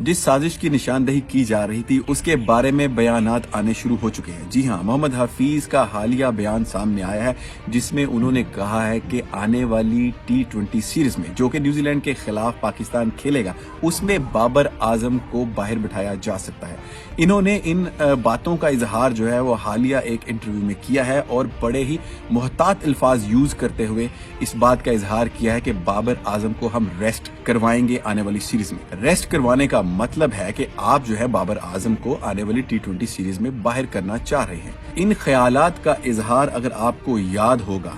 जिस साजिश की निशानदेही की जा रही थी उसके बारे में बयानात आने शुरू हो चुके हैं। जी हां, मोहम्मद हफीज का हालिया बयान सामने आया है जिसमें उन्होंने कहा है कि आने वाली T20 सीरीज में जो कि न्यूजीलैंड के खिलाफ पाकिस्तान खेलेगा उसमें बाबर आजम को बाहर बिठाया जा सकता है। इन्होंने इन बातों का इजहार जो है वो हालिया एक इंटरव्यू में किया है और बड़े ही मुहतात अल्फाज यूज करते हुए इस बात का इजहार किया है कि बाबर आजम को हम रेस्ट करवाएंगे आने वाली सीरीज में। रेस्ट करवाने का मतलब है कि आप जो है बाबर आजम को आने वाली T20 सीरीज में बाहर करना चाह रहे हैं। इन ख्यालात का इजहार अगर आपको याद होगा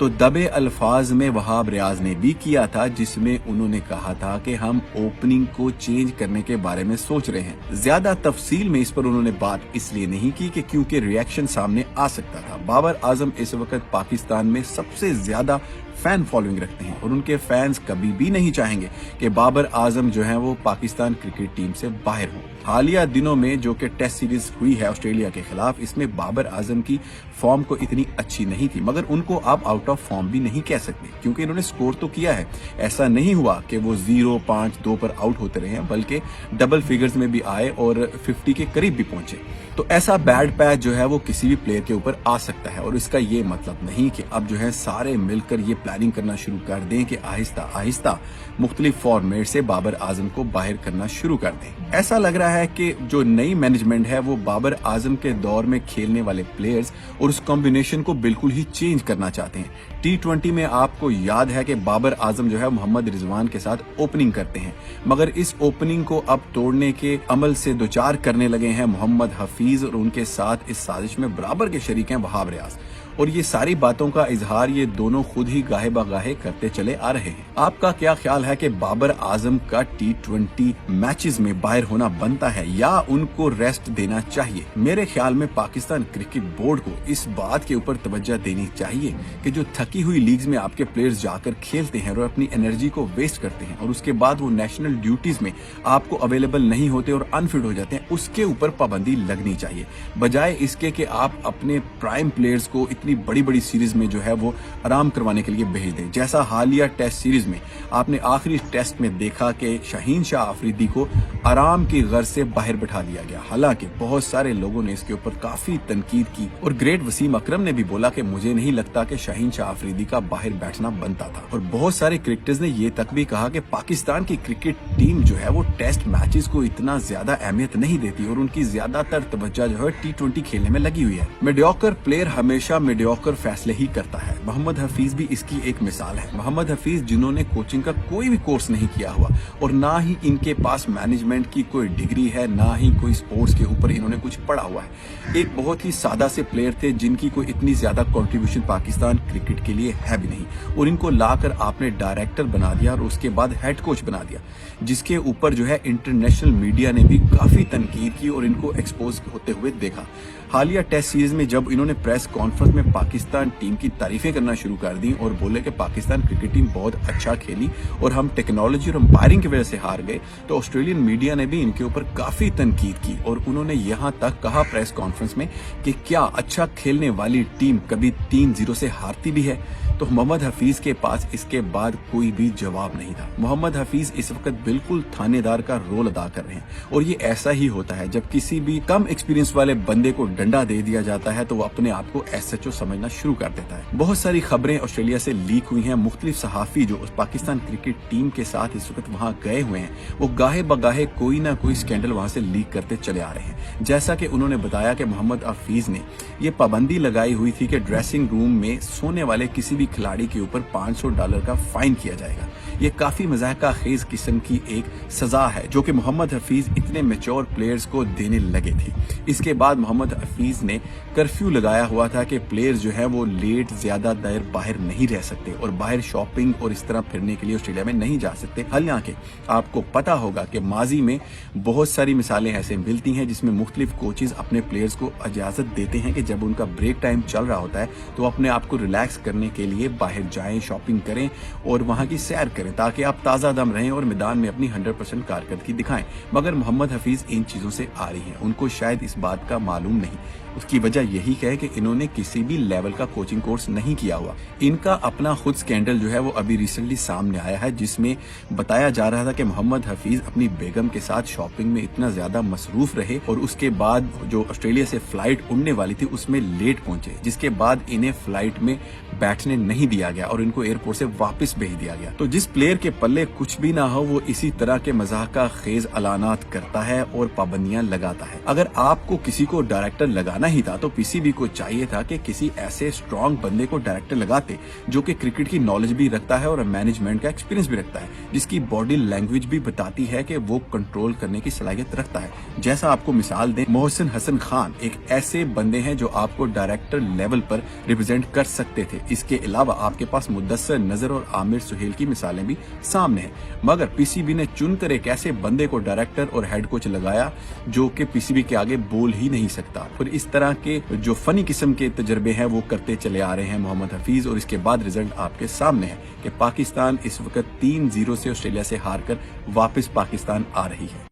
तो दबे अल्फाज में वहाब रियाज ने भी किया था, जिसमें उन्होंने कहा था कि हम ओपनिंग को चेंज करने के बारे में सोच रहे हैं। ज्यादा तफसील में इस पर उन्होंने बात इसलिए नहीं की कि क्योंकि रिएक्शन सामने आ सकता था। बाबर आजम इस वक्त पाकिस्तान में सबसे ज्यादा फैन फॉलोइंग रखते हैं और उनके फैंस कभी भी नहीं चाहेंगे कि बाबर आजम जो है वो पाकिस्तान क्रिकेट टीम से बाहर हो। हालिया दिनों में जो कि टेस्ट सीरीज हुई है ऑस्ट्रेलिया के खिलाफ, इसमें बाबर आजम की फॉर्म को इतनी अच्छी नहीं थी, मगर उनको आप आउट ऑफ फॉर्म भी नहीं कह सकते क्योंकि इन्होंने स्कोर तो किया है। ऐसा नहीं हुआ कि वो 0-5-2 पर आउट होते रहे हैं, बल्कि डबल फिगर्स में भी आए और 50 के करीब भी पहुंचे। तो ऐसा बैड पैच जो है वो किसी भी प्लेयर के ऊपर आ सकता है और इसका ये मतलब नहीं कि अब जो है सारे मिलकर ये प्लानिंग करना शुरू कर दें कि आहिस्ता आहिस्ता मुख्तलिफ फॉर्मेट से बाबर आजम को बाहर करना शुरू कर दें। ऐसा लग रहा है कि जो नई मैनेजमेंट है वो बाबर आजम के दौर में खेलने वाले प्लेयर्स और उस कॉम्बिनेशन को बिल्कुल ही चेंज करना चाहते हैं। T20 में आपको याद है कि बाबर आजम जो है मोहम्मद रिजवान के साथ ओपनिंग करते हैं, मगर इस ओपनिंग को अब तोड़ने के अमल से दोचार करने लगे हैं मोहम्मद हफीज और उनके साथ इस साजिश में बराबर के शरीक हैं वहाब रियाज। और ये सारी बातों का इजहार ये दोनों खुद ही गाहे बगाहे करते चले आ रहे हैं। आपका क्या ख्याल है कि बाबर आजम का T20 मैचेस में बाहर होना बनता है या उनको रेस्ट देना चाहिए? मेरे ख्याल में पाकिस्तान क्रिकेट बोर्ड को इस बात के ऊपर तवज्जो देनी चाहिए कि जो थकी हुई लीग्स में आपके प्लेयर्स जाकर खेलते हैं और अपनी एनर्जी को वेस्ट करते हैं और उसके बाद वो नेशनल ड्यूटीज में आपको अवेलेबल नहीं होते और अनफिट हो जाते हैं, उसके ऊपर पाबंदी लगनी चाहिए, बजाय इसके कि आप अपने प्राइम प्लेयर्स को इतनी बड़ी बड़ी सीरीज में जो है वो आराम करवाने के लिए भेज दें। जैसा हालिया टेस्ट सीरीज में आपने आखिरी टेस्ट में देखा कि शाहीन शाह अफरीदी को आराम की गर्ज से बाहर बिठा दिया गया। हालांकि बहुत सारे लोगों ने इसके ऊपर काफी तनकीद की और ग्रेट वसीम अकरम ने भी बोला कि मुझे नहीं लगता कि शाहीन शाह अफरीदी का बाहर बैठना बनता था। और बहुत सारे क्रिकेटर्स ने ये तक भी कहा कि पाकिस्तान की क्रिकेट टीम जो है वो टेस्ट मैचेस को इतना ज्यादा अहमियत नहीं देती और उनकी ज्यादातर तवज्जो जो है T20 खेलने में लगी हुई है। मीडियोकर प्लेयर हमेशा मीडियोकर फैसले ही करता है। मोहम्मद हफीज भी इसकी एक मिसाल है। मोहम्मद हफीज जिन्होंने कोचिंग का कोई भी कोर्स नहीं किया हुआ और ना ही इनके पास मैनेजमेंट की कोई डिग्री है, ना ही कोई स्पोर्ट्स के ऊपर इन्होंने कुछ पढ़ा हुआ है। एक बहुत ही सादा से प्लेयर थे जिनकी कोई इतनी ज्यादा कंट्रीब्यूशन पाकिस्तान क्रिकेट के लिए है भी नहीं और इनको लाकर आपने डायरेक्टर बना दिया और उसके बाद हेड कोच बना दिया, जिसके ऊपर जो है इंटरनेशनल मीडिया ने भी काफी तनकीद की और इनको एक्सपोज होते हुए देखा। हालिया टेस्ट सीरीज में जब इन्होंने प्रेस कॉन्फ्रेंस में पाकिस्तान टीम की तारीफें करना शुरू कर दी और बोले कि पाकिस्तान क्रिकेट टीम बहुत अच्छा खेली और हम टेक्नोलॉजी और अंपायरिंग की वजह से हार गए, तो ऑस्ट्रेलियन मीडिया ने भी इनके ऊपर काफी तनकीद की और उन्होंने यहां तक कहा प्रेस कॉन्फ्रेंस में कि क्या अच्छा खेलने वाली टीम कभी 3-0 से हारती भी है? तो मोहम्मद हफीज के पास इसके बाद कोई भी जवाब नहीं था। मोहम्मद हफीज इस वक्त बिल्कुल थानेदार का रोल अदा कर रहे हैं और ये ऐसा ही होता है जब किसी भी कम एक्सपीरियंस वाले बंदे को डंडा दे दिया जाता है तो वो अपने आप को SHO समझना शुरू कर देता है। बहुत सारी खबरें ऑस्ट्रेलिया से लीक हुई हैं। मुख्तलिफ सहाफी जो पाकिस्तान क्रिकेट टीम के साथ इस वक्त वहां गए हुए हैं वो गाहे बगाहे कोई ना कोई स्कैंडल वहां से लीक करते चले आ रहे हैं। जैसा कि उन्होंने बताया कि मोहम्मद हफीज ने ये पाबंदी लगाई हुई थी कि ड्रेसिंग रूम में सोने वाले किसी भी खिलाड़ी के ऊपर $500 का फाइन किया जाएगा। ये काफी मजाका खेज किस्म की एक सजा है जो कि मोहम्मद हफीज इतने मैच्योर प्लेयर्स को देने लगे थे। इसके बाद मोहम्मद हफीज ने कर्फ्यू लगाया हुआ था कि प्लेयर्स जो है वो लेट ज्यादा देर बाहर नहीं रह सकते और बाहर शॉपिंग और इस तरह फिरने के लिए ऑस्ट्रेलिया में नहीं जा सकते। हालांकि आपको पता होगा कि माजी में बहुत सारी मिसालें ऐसे मिलती हैं जिसमें मुख्तलिफ कोचेज अपने प्लेयर्स को इजाजत देते हैं कि जब उनका ब्रेक टाइम चल रहा होता है तो अपने आप को रिलैक्स करने के लिए बाहर जाएं, शॉपिंग करें और वहां की सैर करें ताकि आप ताज़ा दम रहें और मैदान में अपनी 100% कारकर्दगी दिखाएं। मगर मोहम्मद हफीज इन चीज़ों से आ रही हैं, उनको शायद इस बात का मालूम नहीं। اس کی وجہ یہی ہے کہ انہوں نے کسی بھی لیول کا کوچنگ کورس نہیں کیا ہوا۔ ان کا اپنا خود سکینڈل جو ہے وہ ابھی ریسنٹلی سامنے آیا ہے، جس میں بتایا جا رہا تھا کہ محمد حفیظ اپنی بیگم کے ساتھ شاپنگ میں اتنا زیادہ مصروف رہے اور اس کے بعد جو آسٹریلیا سے فلائٹ اڑنے والی تھی اس میں لیٹ پہنچے، جس کے بعد انہیں فلائٹ میں بیٹھنے نہیں دیا گیا اور ان کو ایئرپورٹ سے واپس بھیج دیا گیا۔ تو جس پلیئر کے پلے کچھ بھی نہ ہو وہ اسی طرح کے مضحکہ خیز اعلانات کرتا ہے اور پابندیاں لگاتا ہے۔ اگر آپ کو کسی کو ڈائریکٹر لگانا ہی تھا تو پی سی بی کو چاہیے تھا کہ کسی ایسے اسٹرانگ بندے کو ڈائریکٹر لگاتے جو کہ کرکٹ کی نالج بھی رکھتا ہے اور مینجمنٹ کا ایکسپیرینس بھی رکھتا ہے، جس کی باڈی لینگویج بھی بتاتی ہے کہ وہ کنٹرول کرنے کی صلاحیت رکھتا ہے۔ جیسا آپ کو مثال دیں، محسن حسن خان ایک ایسے بندے ہیں جو آپ کو ڈائریکٹر لیول پر ریپرزینٹ کر سکتے تھے۔ اس کے علاوہ آپ کے پاس مدثر نذر اور عامر سہیل کی مثالیں بھی سامنے ہیں، مگر پی سی بی نے چن کر ایک ایسے بندے کو ڈائریکٹر اور ہیڈ کوچ لگایا جو کہ پی سی بی کے آگے بول ہی نہیں سکتا۔ پھر اس طرح کے جو فنی قسم کے تجربے ہیں وہ کرتے چلے آ رہے ہیں محمد حفیظ، اور اس کے بعد رزلٹ آپ کے سامنے ہے کہ پاکستان اس وقت 3-0 سے آسٹریلیا سے ہار کر واپس پاکستان آ رہی ہے۔